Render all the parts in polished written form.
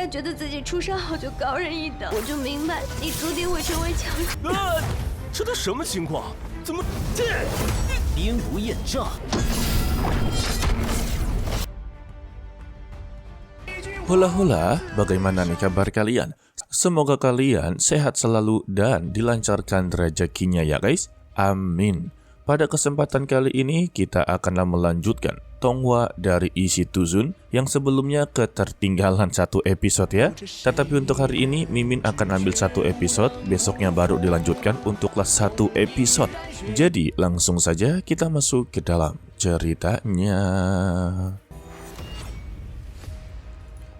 该觉得自己出生后就高人一等，我就明白你注定会成为强者。这都什么情况？怎么这？兵不厌诈。Hula-hula, bagaimana nih kabar kalian? Semoga kalian sehat selalu dan dilancarkan rezekinya ya guys. Amin. Pada kesempatan kali ini kita akan melanjutkan Tonghua dari Isi Tuzun yang sebelumnya ketertinggalan satu episode ya. Tetapi untuk hari ini Mimin akan ambil satu episode, besoknya baru dilanjutkan untuklah satu episode. Jadi langsung saja kita masuk ke dalam ceritanya.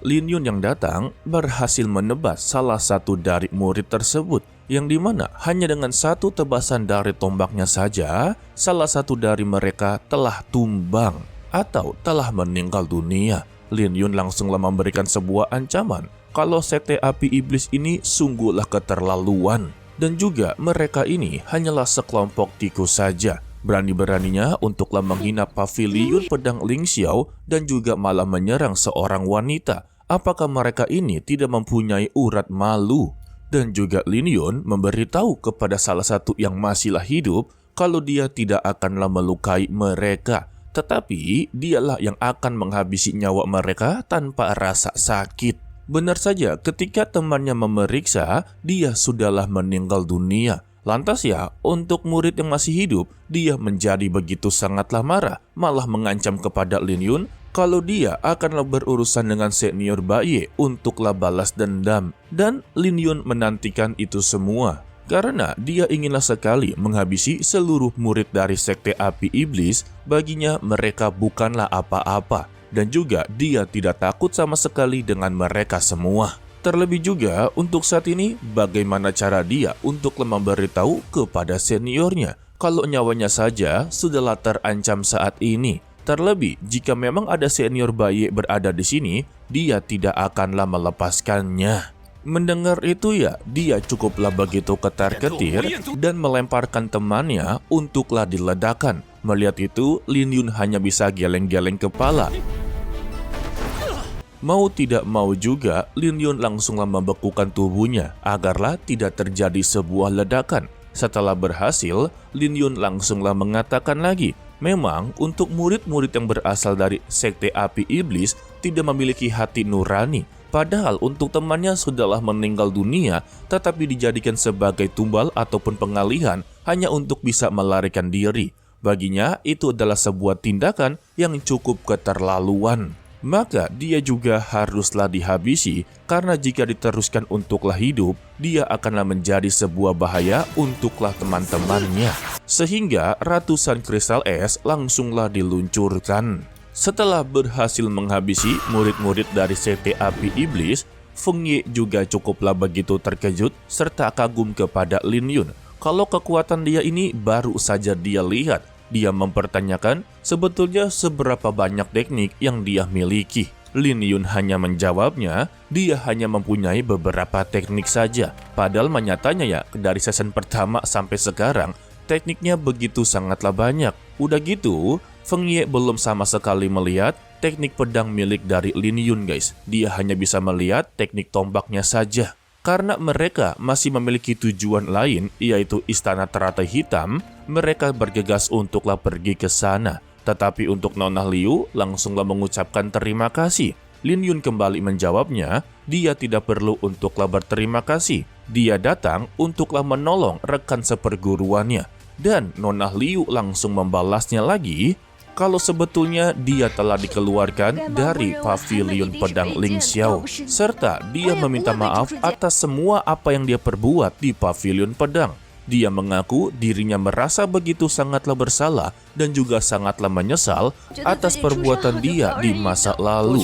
Lin Yun yang datang berhasil menebas salah satu dari murid tersebut, yang dimana hanya dengan satu tebasan dari tombaknya saja, salah satu dari mereka telah tumbang atau telah meninggal dunia. Lin Yun langsunglah memberikan sebuah ancaman kalau sekte api iblis ini sungguhlah keterlaluan, dan juga mereka ini hanyalah sekelompok tikus saja. Berani-beraninya untuklah menghina pavilion pedang Ling Xiao dan juga malah menyerang seorang wanita. Apakah mereka ini tidak mempunyai urat malu? Dan juga Lin Yun memberitahu kepada salah satu yang masihlah hidup kalau dia tidak akanlah melukai mereka, tetapi dialah yang akan menghabisi nyawa mereka tanpa rasa sakit. Benar saja, ketika temannya memeriksa, dia sudahlah meninggal dunia. Lantas ya, untuk murid yang masih hidup, dia menjadi begitu sangatlah marah, malah mengancam kepada Lin Yun kalau dia akanlah berurusan dengan senior Baye untuklah balas dendam. Dan Lin Yun menantikan itu semua, karena dia inginlah sekali menghabisi seluruh murid dari sekte api iblis. Baginya mereka bukanlah apa-apa, dan juga dia tidak takut sama sekali dengan mereka semua. Terlebih juga untuk saat ini, bagaimana cara dia untuk memberitahu kepada seniornya kalau nyawanya saja sudahlah terancam saat ini. Terlebih jika memang ada senior Baye berada di sini, dia tidak akanlah melepaskannya. Mendengar itu ya, dia cukuplah begitu ketar-ketir dan melemparkan temannya untuklah diledakkan. Melihat itu, Lin Yun hanya bisa geleng-geleng kepala. Mau tidak mau juga, Lin Yun langsunglah membekukan tubuhnya agarlah tidak terjadi sebuah ledakan. Setelah berhasil, Lin Yun langsunglah mengatakan lagi, memang untuk murid-murid yang berasal dari sekte api iblis tidak memiliki hati nurani. Padahal untuk temannya sudahlah meninggal dunia, tetapi dijadikan sebagai tumbal ataupun pengalihan hanya untuk bisa melarikan diri. Baginya itu adalah sebuah tindakan yang cukup keterlaluan. Maka dia juga haruslah dihabisi, karena jika diteruskan untuklah hidup, dia akanlah menjadi sebuah bahaya untuklah teman-temannya. Sehingga ratusan kristal es langsunglah diluncurkan. Setelah berhasil menghabisi murid-murid dari sekte api iblis, Feng Ye juga cukuplah begitu terkejut serta kagum kepada Lin Yun. Kalau kekuatan dia ini baru saja dia lihat. Dia mempertanyakan sebetulnya seberapa banyak teknik yang dia miliki. Lin Yun hanya menjawabnya, dia hanya mempunyai beberapa teknik saja. Padahal nyatanya ya, dari season pertama sampai sekarang, tekniknya begitu sangatlah banyak. Udah gitu, Feng Ye belum sama sekali melihat teknik pedang milik dari Lin Yun guys. Dia hanya bisa melihat teknik tombaknya saja. Karena mereka masih memiliki tujuan lain, yaitu Istana Teratai Hitam, mereka bergegas untuklah pergi ke sana. Tetapi untuk Nona Liu langsunglah mengucapkan terima kasih. Lin Yun kembali menjawabnya, dia tidak perlu untuklah berterima kasih. Dia datang untuklah menolong rekan seperguruannya. Dan Nona Liu langsung membalasnya lagi, kalau sebetulnya dia telah dikeluarkan dari pavilion pedang Ling Xiao, serta dia meminta maaf atas semua apa yang dia perbuat di pavilion pedang. Dia mengaku dirinya merasa begitu sangatlah bersalah dan juga sangatlah menyesal atas perbuatan dia di masa lalu.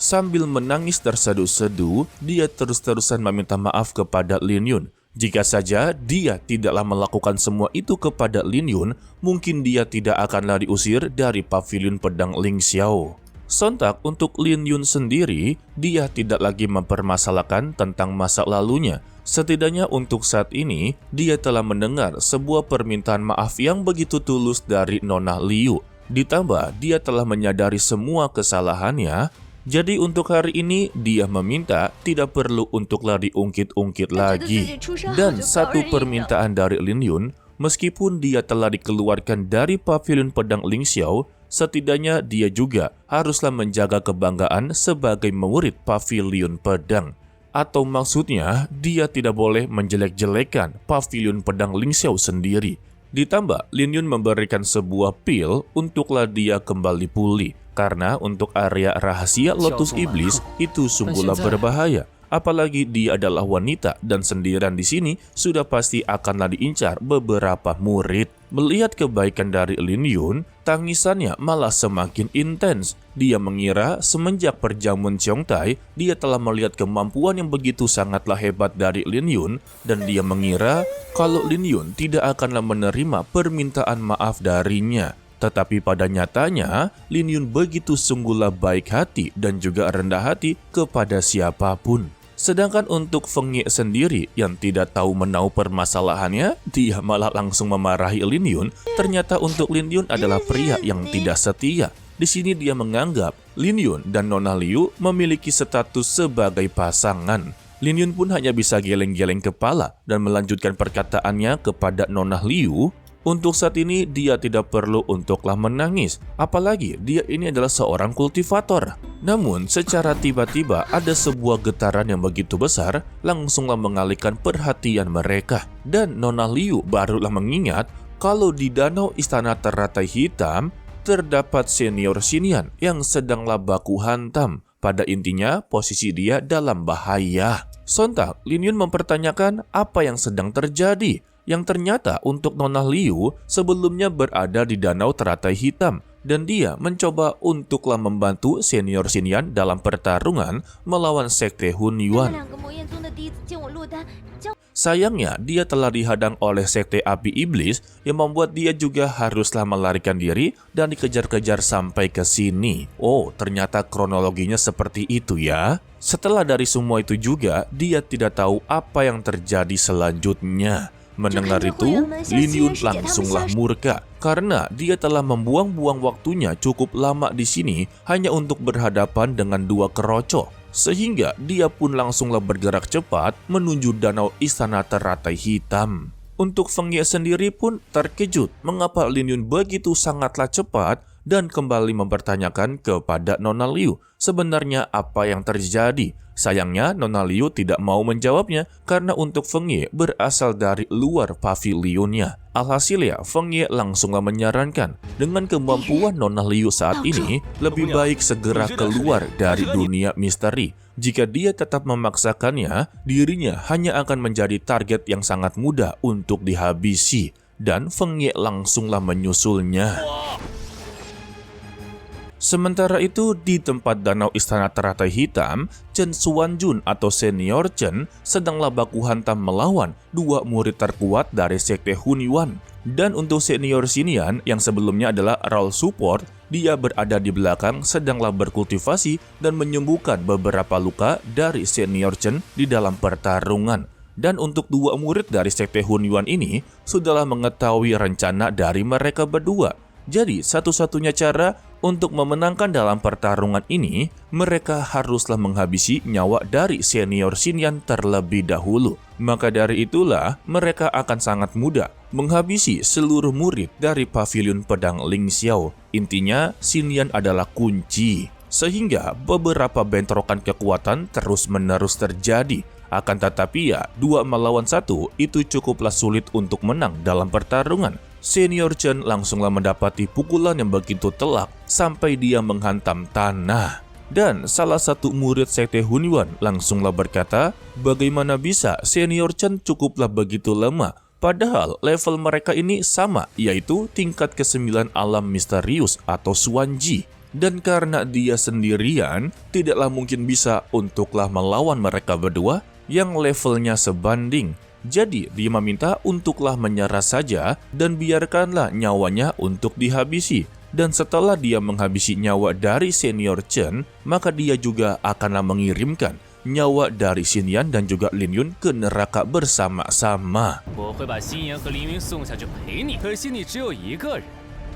Sambil menangis terseduh-seduh, dia terus-terusan meminta maaf kepada Lin Yun. Jika saja dia tidaklah melakukan semua itu kepada Lin Yun, mungkin dia tidak akanlah diusir dari pavilion pedang Ling Xiao. Sontak untuk Lin Yun sendiri, dia tidak lagi mempermasalahkan tentang masa lalunya. Setidaknya untuk saat ini, dia telah mendengar sebuah permintaan maaf yang begitu tulus dari Nona Liu. Ditambah, dia telah menyadari semua kesalahannya. Jadi untuk hari ini, dia meminta tidak perlu untuklah diungkit-ungkit lagi. Dan satu permintaan dari Lin Yun, meskipun dia telah dikeluarkan dari pavilion pedang Ling Xiao, setidaknya dia juga haruslah menjaga kebanggaan sebagai murid pavilion pedang. Atau maksudnya, dia tidak boleh menjelek-jelekan pavilion pedang Ling Xiao sendiri. Ditambah, Lin Yun memberikan sebuah pil untuklah dia kembali pulih. Karena untuk area rahasia Lotus Iblis itu sungguhlah berbahaya. Apalagi dia adalah wanita dan sendirian di sini sudah pasti akanlah diincar beberapa murid. Melihat kebaikan dari Lin Yun, tangisannya malah semakin intens. Dia mengira semenjak perjamuan Qiongtai, dia telah melihat kemampuan yang begitu sangatlah hebat dari Lin Yun, dan dia mengira kalau Lin Yun tidak akanlah menerima permintaan maaf darinya. Tetapi pada nyatanya, Lin Yun begitu sungguhlah baik hati dan juga rendah hati kepada siapapun. Sedangkan untuk Feng Ye sendiri yang tidak tahu menau permasalahannya, dia malah langsung memarahi Lin Yun. Ternyata untuk Lin Yun adalah pria yang tidak setia. Di sini dia menganggap Lin Yun dan Nona Liu memiliki status sebagai pasangan. Lin Yun pun hanya bisa geleng-geleng kepala dan melanjutkan perkataannya kepada Nona Liu. Untuk saat ini dia tidak perlu untuklah menangis, apalagi dia ini adalah seorang kultivator. Namun secara tiba-tiba ada sebuah getaran yang begitu besar langsunglah mengalihkan perhatian mereka. Dan Nona Liu barulah mengingat kalau di danau istana teratai hitam terdapat senior Xinyan yang sedanglah baku hantam. Pada intinya posisi dia dalam bahaya. Sontak Lin Yun mempertanyakan apa yang sedang terjadi. Yang ternyata untuk Nona Liu sebelumnya berada di danau teratai hitam dan dia mencoba untuklah membantu senior Xinyan dalam pertarungan melawan sekte Hun Yuan. Sayangnya dia telah dihadang oleh sekte api iblis yang membuat dia juga haruslah melarikan diri dan dikejar-kejar sampai ke sini. Oh, ternyata kronologinya seperti itu ya. Setelah dari semua itu juga, dia tidak tahu apa yang terjadi selanjutnya. Mendengar itu, Lin Yun langsunglah murka karena dia telah membuang-buang waktunya cukup lama di sini hanya untuk berhadapan dengan dua keroco. Sehingga dia pun langsunglah bergerak cepat menuju danau istana teratai hitam. Untuk Feng Ye sendiri pun terkejut mengapa Lin Yun begitu sangatlah cepat dan kembali mempertanyakan kepada Nona Liu sebenarnya apa yang terjadi. Sayangnya Nona Liu tidak mau menjawabnya karena untuk Feng Ye berasal dari luar pavilionnya. Alhasilnya Feng Ye langsunglah menyarankan dengan kemampuan Nona Liu saat ini lebih baik segera keluar dari dunia misteri. Jika dia tetap memaksakannya, dirinya hanya akan menjadi target yang sangat mudah untuk dihabisi. Dan Feng Ye langsunglah menyusulnya. Sementara itu, di tempat danau istana teratai hitam, Chen Xuanjun atau Senior Chen sedanglah baku hantam melawan dua murid terkuat dari sekte Hun Yuan. Dan untuk Senior Xinyan yang sebelumnya adalah role support, dia berada di belakang sedanglah berkultivasi dan menyembuhkan beberapa luka dari Senior Chen di dalam pertarungan. Dan untuk dua murid dari sekte Hun Yuan ini sudahlah mengetahui rencana dari mereka berdua. Jadi satu-satunya cara untuk memenangkan dalam pertarungan ini, mereka haruslah menghabisi nyawa dari Senior Xinyan terlebih dahulu. Maka dari itulah mereka akan sangat mudah menghabisi seluruh murid dari pavilion pedang Ling Xiao. Intinya Xinyan adalah kunci. Sehingga beberapa bentrokan kekuatan terus-menerus terjadi. Akan tetapi ya, 2 melawan 1 itu cukuplah sulit untuk menang dalam pertarungan. Senior Chen langsunglah mendapati pukulan yang begitu telak sampai dia menghantam tanah. Dan salah satu murid sekte Hun Yuan langsunglah berkata, bagaimana bisa Senior Chen cukuplah begitu lemah? Padahal level mereka ini sama, yaitu tingkat ke-9 alam misterius atau Xuanji. Dan karena dia sendirian, tidaklah mungkin bisa untuklah melawan mereka berdua yang levelnya sebanding. Jadi dia meminta untuklah menyerah saja dan biarkanlah nyawanya untuk dihabisi. Dan setelah dia menghabisi nyawa dari senior Chen, maka dia juga akanlah mengirimkan nyawa dari Xin Yan dan juga Lin Yun ke neraka bersama-sama. 我会把新妍和黎明送下去陪你，可惜你只有一个人。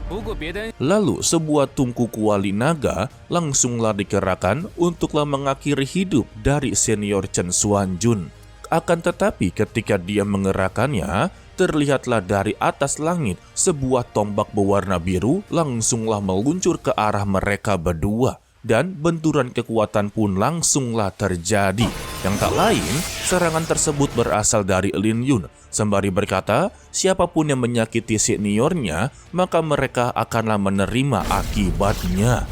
不过别担心， Lalu sebuah tungku kuali naga langsunglah dikerahkan untuklah mengakhiri hidup dari senior Chen Xuanjun. Akan tetapi ketika dia mengerahkannya, terlihatlah dari atas langit sebuah tombak berwarna biru langsunglah meluncur ke arah mereka berdua. Dan benturan kekuatan pun langsunglah terjadi. Yang tak lain, serangan tersebut berasal dari Lin Yun. Sembari berkata, siapapun yang menyakiti seniornya, maka mereka akanlah menerima akibatnya.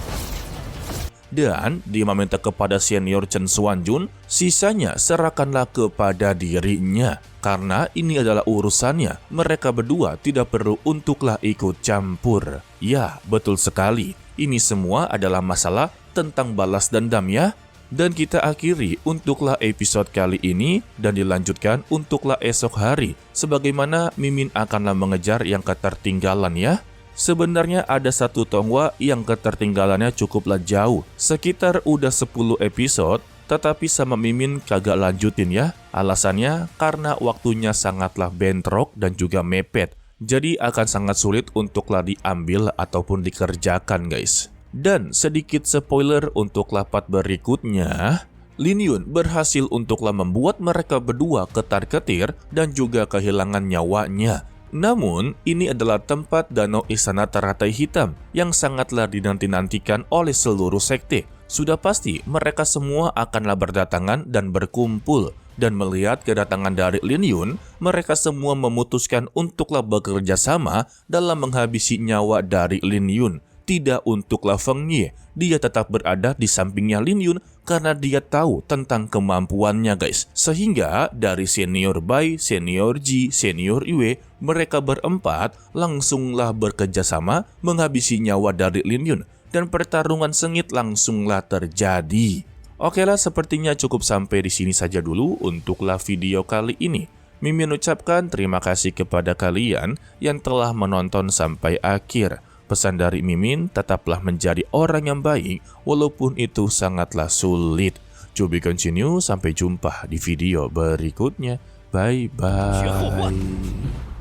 Dan dia meminta kepada senior Chen Xuanjun, sisanya serahkanlah kepada dirinya. Karena ini adalah urusannya, mereka berdua tidak perlu untuklah ikut campur. Ya, betul sekali. Ini semua adalah masalah tentang balas dendam ya. Dan kita akhiri untuklah episode kali ini dan dilanjutkan untuklah esok hari. Sebagaimana Mimin akanlah mengejar yang ketertinggalan ya. Sebenarnya ada satu tonghua yang ketertinggalannya cukuplah jauh. Sekitar udah 10 episode, tetapi sama Mimin kagak lanjutin ya. Alasannya karena waktunya sangatlah bentrok dan juga mepet. Jadi akan sangat sulit untuklah diambil ataupun dikerjakan guys. Dan sedikit spoiler untuk lapat berikutnya, Lin Yun berhasil untuklah membuat mereka berdua ketar-ketir dan juga kehilangan nyawanya. Namun, ini adalah tempat danau istana teratai hitam yang sangatlah dinanti-nantikan oleh seluruh sekte. Sudah pasti mereka semua akanlah berdatangan dan berkumpul. Dan melihat kedatangan dari Lin Yun, mereka semua memutuskan untuklah bekerja sama dalam menghabisi nyawa dari Lin Yun. Tidak untuklah Feng Ye, dia tetap berada di sampingnya Lin Yun karena dia tahu tentang kemampuannya guys. Sehingga dari senior Bai, senior Ji, senior Yue, mereka berempat langsunglah bekerjasama menghabisi nyawa dari Lin Yun. Dan pertarungan sengit langsunglah terjadi. Oke lah, sepertinya cukup sampai di sini saja dulu untuklah video kali ini. Mimin ucapkan terima kasih kepada kalian yang telah menonton sampai akhir. Pesan dari Mimin, tetaplah menjadi orang yang baik walaupun itu sangatlah sulit. To be continue, sampai jumpa di video berikutnya. Bye-bye.